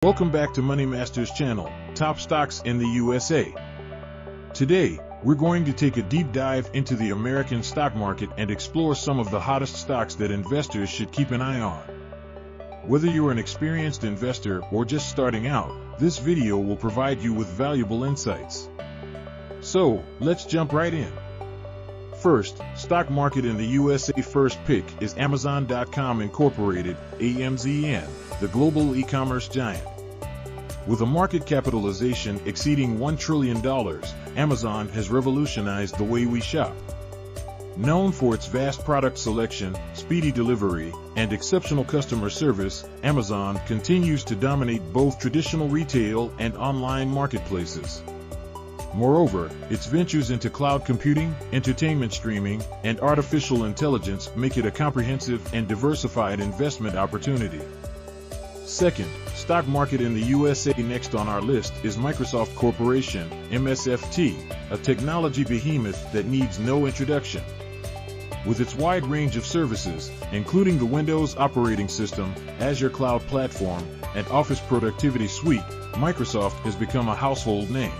Welcome back to Money Masters channel, Top Stocks in the USA. Today, we're going to take a deep dive into the American stock market and explore some of the hottest stocks that investors should keep an eye on. Whether you're an experienced investor or just starting out, this video will provide you with valuable insights. So, let's jump right in. First, stock market in the USA. First pick is Amazon.com Incorporated, AMZN, the global e-commerce giant. With a market capitalization exceeding $1 trillion, Amazon has revolutionized the way we shop. Known for its vast product selection, speedy delivery, and exceptional customer service, Amazon continues to dominate both traditional retail and online marketplaces. Moreover, its ventures into cloud computing, entertainment streaming, and artificial intelligence make it a comprehensive and diversified investment opportunity. Second, stock market in the USA. Next on our list is Microsoft Corporation, MSFT, a technology behemoth that needs no introduction. With its wide range of services, including the Windows operating system, Azure cloud platform, and Office productivity suite, Microsoft has become a household name.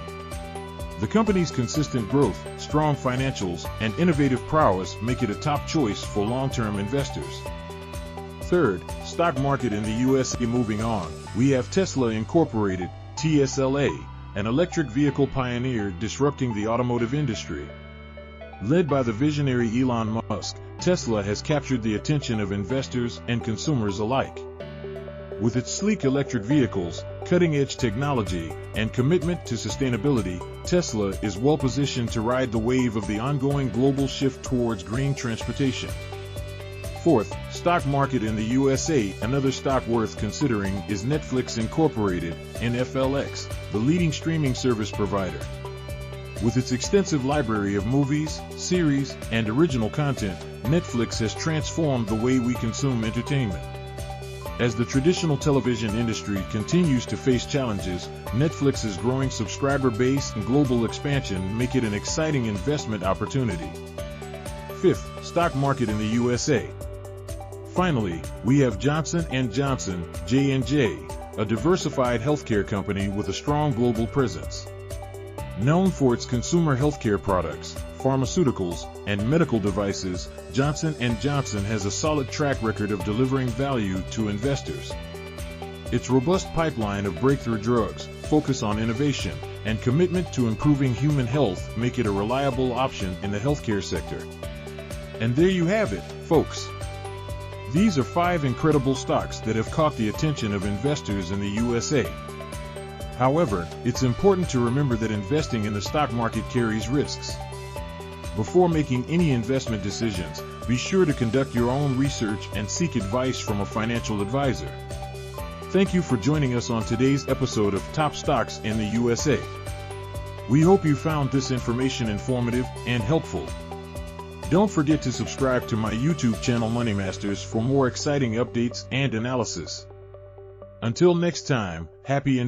The company's consistent growth, strong financials, and innovative prowess make it a top choice for long-term investors. Third, stock market in the USA. Moving on, we have Tesla Incorporated, TSLA, an electric vehicle pioneer disrupting the automotive industry. Led by the visionary Elon Musk, Tesla has captured the attention of investors and consumers alike. With its sleek electric vehicles, cutting-edge technology, and commitment to sustainability, Tesla is well-positioned to ride the wave of the ongoing global shift towards green transportation. Fourth, stock market in the USA. Another stock worth considering is Netflix Incorporated, NFLX, the leading streaming service provider. With its extensive library of movies, series, and original content, Netflix has transformed the way we consume entertainment. As the traditional television industry continues to face challenges, Netflix's growing subscriber base and global expansion make it an exciting investment opportunity. Fifth, stock market in the USA. Finally, we have Johnson & Johnson, J&J, a diversified healthcare company with a strong global presence. Known for its consumer healthcare products, pharmaceuticals, and medical devices, Johnson & Johnson has a solid track record of delivering value to investors. Its robust pipeline of breakthrough drugs, focus on innovation, and commitment to improving human health make it a reliable option in the healthcare sector. And there you have it, folks. These are 5 incredible stocks that have caught the attention of investors in the USA. However, it's important to remember that investing in the stock market carries risks. Before making any investment decisions, be sure to conduct your own research and seek advice from a financial advisor. Thank you for joining us on today's episode of Top Stocks in the USA. We hope you found this information informative and helpful. Don't forget to subscribe to my YouTube channel Money Masters for more exciting updates and analysis. Until next time, happy investing.